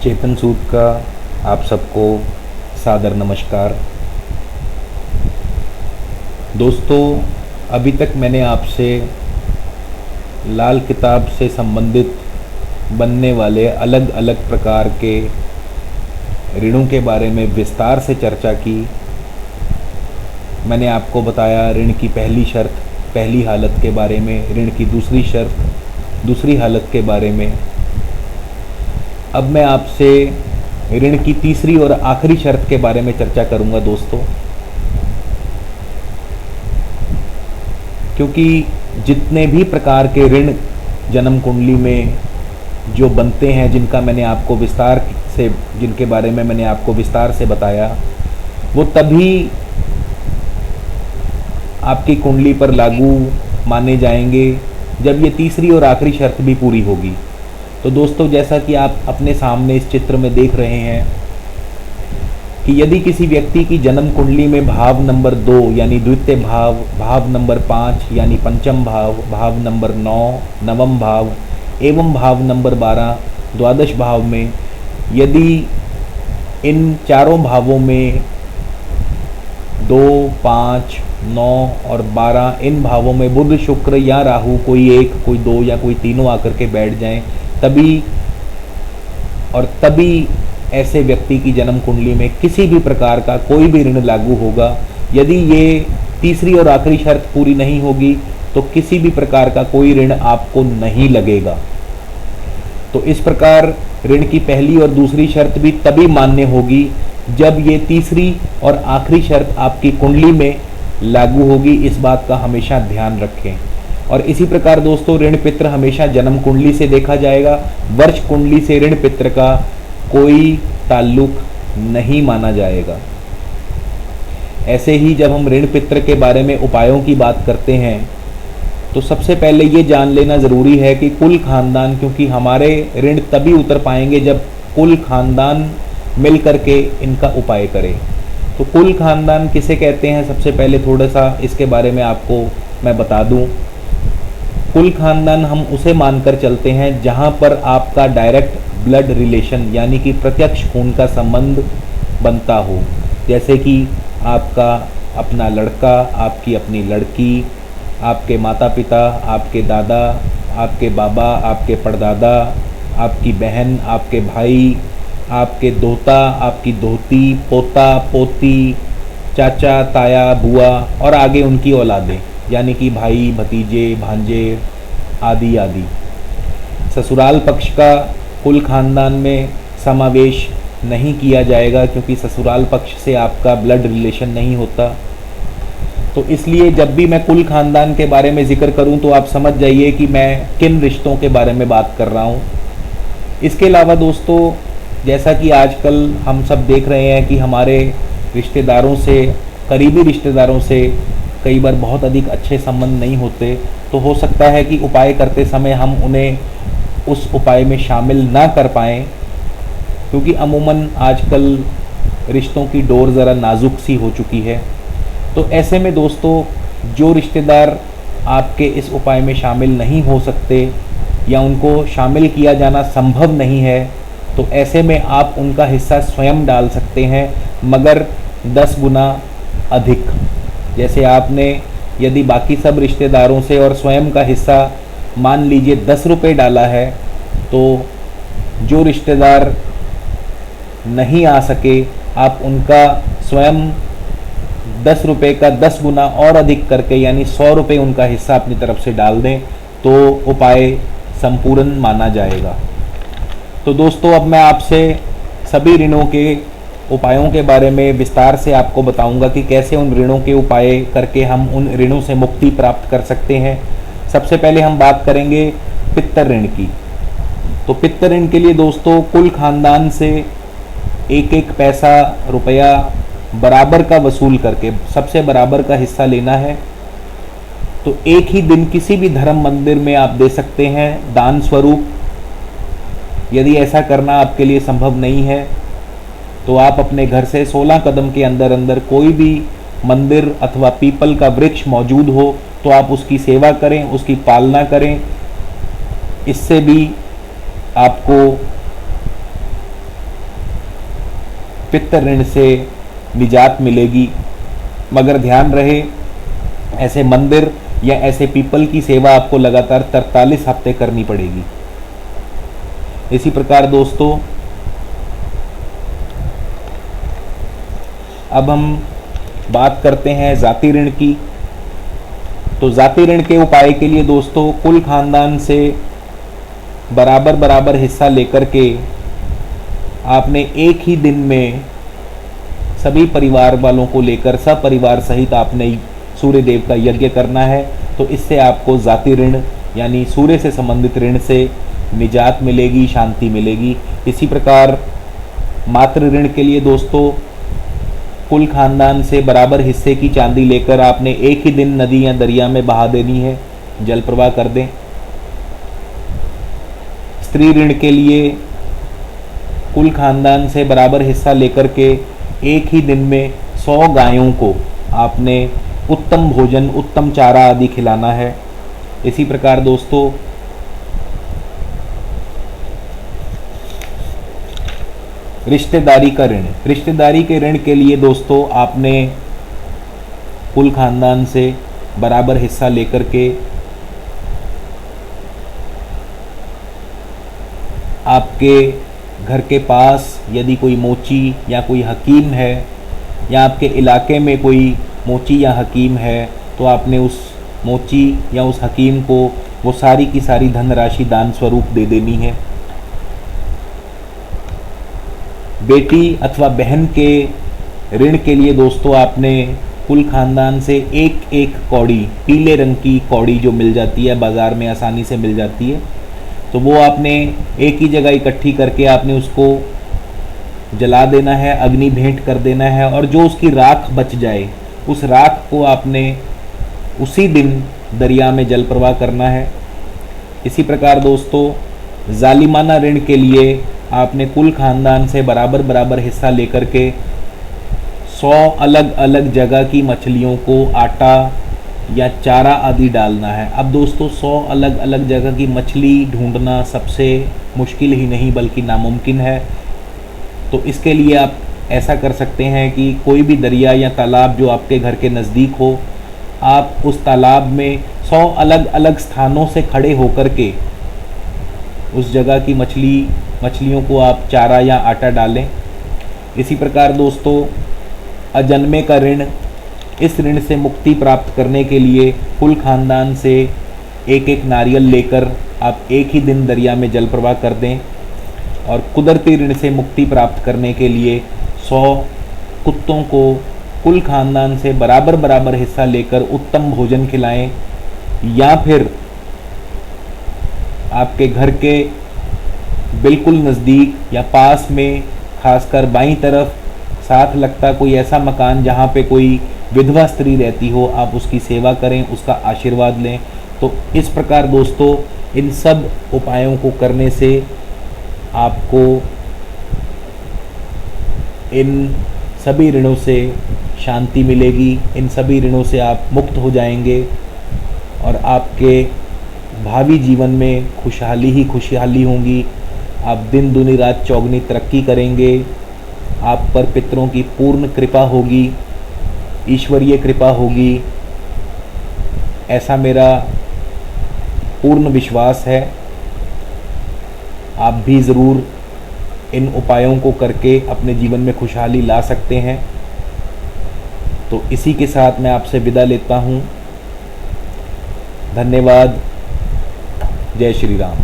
चेतन सूद का आप सबको सादर नमस्कार। दोस्तों, अभी तक मैंने आपसे लाल किताब से संबंधित बनने वाले अलग अलग प्रकार के ऋणों के बारे में विस्तार से चर्चा की। मैंने आपको बताया ऋण की पहली शर्त, पहली हालत के बारे में, ऋण की दूसरी शर्त, दूसरी हालत के बारे में। अब मैं आपसे ऋण की तीसरी और आखिरी शर्त के बारे में चर्चा करूंगा दोस्तों, क्योंकि जितने भी प्रकार के ऋण जन्म कुंडली में जो बनते हैं, जिनके बारे में मैंने आपको विस्तार से बताया, वो तभी आपकी कुंडली पर लागू माने जाएंगे जब ये तीसरी और आखिरी शर्त भी पूरी होगी। तो दोस्तों, जैसा कि आप अपने सामने इस चित्र में देख रहे हैं कि यदि किसी व्यक्ति की जन्म कुंडली में भाव नंबर 2 यानी द्वितीय भाव, भाव नंबर 5 यानी पंचम भाव, भाव नंबर 9 नवम भाव एवं भाव नंबर 12 द्वादश भाव में, यदि इन चारों भावों में 2, 5, 9 और 12 इन भावों में बुध, शुक्र या राहु कोई एक, कोई दो या कोई तीनों आकर के बैठ जाएं, तभी ऐसे व्यक्ति की जन्म कुंडली में किसी भी प्रकार का कोई भी ऋण लागू होगा। यदि ये तीसरी और आखिरी शर्त पूरी नहीं होगी तो किसी भी प्रकार का कोई ऋण आपको नहीं लगेगा। तो इस प्रकार ऋण की पहली और दूसरी शर्त भी तभी मान्य होगी जब ये तीसरी और आखिरी शर्त आपकी कुंडली में लागू होगी। इस बात का हमेशा ध्यान रखें। और इसी प्रकार दोस्तों, ऋण पित्र हमेशा जन्म कुंडली से देखा जाएगा। वर्ष कुंडली से ऋण पित्र का कोई ताल्लुक नहीं माना जाएगा। ऐसे ही जब हम ऋण पित्र के बारे में उपायों की बात करते हैं तो सबसे पहले ये जान लेना ज़रूरी है कि कुल खानदान, क्योंकि हमारे ऋण तभी उतर पाएंगे जब कुल खानदान मिल करके इनका उपाय करे। तो कुल खानदान किसे कहते हैं, सबसे पहले थोड़ा सा इसके बारे में आपको मैं बता दूं। कुल खानदान हम उसे मानकर चलते हैं जहां पर आपका डायरेक्ट ब्लड रिलेशन यानी कि प्रत्यक्ष खून का संबंध बनता हो, जैसे कि आपका अपना लड़का, आपकी अपनी लड़की, आपके माता पिता, आपके दादा, आपके बाबा, आपके परदादा, आपकी बहन, आपके भाई, आपके दोता, आपकी दोती, पोता, पोती, चाचा, ताया, बुआ और आगे उनकी औलादें यानी कि भाई, भतीजे, भांजे आदि आदि। ससुराल पक्ष का कुल खानदान में समावेश नहीं किया जाएगा क्योंकि ससुराल पक्ष से आपका ब्लड रिलेशन नहीं होता। तो इसलिए जब भी मैं कुल खानदान के बारे में जिक्र करूं तो आप समझ जाइए कि मैं किन रिश्तों के बारे में बात कर रहा हूं। इसके अलावा दोस्तों, जैसा कि आजकल हम सब देख रहे हैं कि हमारे रिश्तेदारों से, करीबी रिश्तेदारों से कई बार बहुत अधिक अच्छे संबंध नहीं होते, तो हो सकता है कि उपाय करते समय हम उन्हें उस उपाय में शामिल ना कर पाएँ, क्योंकि अमूमन आजकल रिश्तों की डोर ज़रा नाजुक सी हो चुकी है। तो ऐसे में दोस्तों, जो रिश्तेदार आपके इस उपाय में शामिल नहीं हो सकते या उनको शामिल किया जाना संभव नहीं है, तो ऐसे में आप उनका हिस्सा स्वयं डाल सकते हैं, मगर 10 गुना अधिक। जैसे आपने यदि बाकी सब रिश्तेदारों से और स्वयं का हिस्सा मान लीजिए 10 रुपये डाला है, तो जो रिश्तेदार नहीं आ सके, आप उनका स्वयं 10 रुपये का 10 गुना और अधिक करके यानी 100 रुपये उनका हिस्सा अपनी तरफ से डाल दें, तो उपाय संपूर्ण माना जाएगा। तो दोस्तों, अब मैं आपसे सभी ऋणों के उपायों के बारे में विस्तार से आपको बताऊंगा कि कैसे उन ऋणों के उपाय करके हम उन ऋणों से मुक्ति प्राप्त कर सकते हैं। सबसे पहले हम बात करेंगे पितृ ऋण की। तो पितृ ऋण के लिए दोस्तों, कुल खानदान से एक एक पैसा, रुपया बराबर का वसूल करके सबसे बराबर का हिस्सा लेना है। तो एक ही दिन किसी भी धर्म मंदिर में आप दे सकते हैं दान स्वरूप। यदि ऐसा करना आपके लिए संभव नहीं है तो आप अपने घर से 16 कदम के अंदर अंदर कोई भी मंदिर अथवा पीपल का वृक्ष मौजूद हो तो आप उसकी सेवा करें, उसकी पालना करें। इससे भी आपको पितृ ऋण से निजात मिलेगी। मगर ध्यान रहे, ऐसे मंदिर या ऐसे पीपल की सेवा आपको लगातार 43 हफ्ते करनी पड़ेगी। इसी प्रकार दोस्तों अब हम बात करते हैं जाति ऋण की। तो जाति ऋण के उपाय के लिए दोस्तों कुल खानदान से बराबर बराबर हिस्सा लेकर के आपने एक ही दिन में सभी परिवार वालों को लेकर सपरिवार सहित आपने सूर्य देव का यज्ञ करना है। तो इससे आपको जाति ऋण यानी सूर्य से संबंधित ऋण से निजात मिलेगी, शांति मिलेगी। इसी प्रकार मातृ ऋण के लिए दोस्तों कुल खानदान से बराबर हिस्से की चांदी लेकर आपने एक ही दिन नदी या दरिया में बहा देनी है, जल प्रवाह कर दें। स्त्री ऋण के लिए कुल खानदान से बराबर हिस्सा लेकर के एक ही दिन में 100 गायों को आपने उत्तम भोजन, उत्तम चारा आदि खिलाना है। इसी प्रकार दोस्तों रिश्तेदारी का ऋण, रिश्तेदारी के ऋण के लिए दोस्तों आपने कुल खानदान से बराबर हिस्सा लेकर के आपके घर के पास यदि कोई मोची या कोई हकीम है या आपके इलाके में कोई मोची या हकीम है तो आपने उस मोची या उस हकीम को वो सारी की सारी धनराशि दान स्वरूप दे देनी है। बेटी अथवा बहन के ऋण के लिए दोस्तों आपने कुल खानदान से एक एक कौड़ी, पीले रंग की कौड़ी जो मिल जाती है बाज़ार में आसानी से मिल जाती है, तो वो आपने एक ही जगह इकट्ठी करके आपने उसको जला देना है, अग्नि भेंट कर देना है। और जो उसकी राख बच जाए उस राख को आपने उसी दिन दरिया में जल प्रवाह करना है। इसी प्रकार दोस्तों जालिमाना ऋण के लिए आपने कुल खानदान से बराबर बराबर हिस्सा लेकर के 100 अलग अलग जगह की मछलियों को आटा या चारा आदि डालना है। अब दोस्तों 100 अलग अलग जगह की मछली ढूंढना सबसे मुश्किल ही नहीं बल्कि नामुमकिन है। तो इसके लिए आप ऐसा कर सकते हैं कि कोई भी दरिया या तालाब जो आपके घर के नज़दीक हो, आप उस तालाब में 100 अलग अलग स्थानों से खड़े होकर के उस जगह की मछलियों को आप चारा या आटा डालें। इसी प्रकार दोस्तों अजन्मे का ऋण, इस ऋण से मुक्ति प्राप्त करने के लिए कुल खानदान से एक एक नारियल लेकर आप एक ही दिन दरिया में जल प्रवाह कर दें। और कुदरती ऋण से मुक्ति प्राप्त करने के लिए 100 कुत्तों को कुल खानदान से बराबर बराबर हिस्सा लेकर उत्तम भोजन खिलाएं। या फिर आपके घर के बिल्कुल नज़दीक या पास में, खासकर बाईं तरफ साथ लगता कोई ऐसा मकान जहाँ पे कोई विधवा स्त्री रहती हो, आप उसकी सेवा करें, उसका आशीर्वाद लें। तो इस प्रकार दोस्तों इन सब उपायों को करने से आपको इन सभी ऋणों से शांति मिलेगी, इन सभी ऋणों से आप मुक्त हो जाएंगे और आपके भावी जीवन में खुशहाली ही खुशहाली होंगी। आप दिन दुनी रात चौगनी तरक्की करेंगे, आप पर पितरों की पूर्ण कृपा होगी, ईश्वरीय कृपा होगी, ऐसा मेरा पूर्ण विश्वास है। आप भी ज़रूर इन उपायों को करके अपने जीवन में खुशहाली ला सकते हैं। तो इसी के साथ मैं आपसे विदा लेता हूँ। धन्यवाद। जय श्री राम।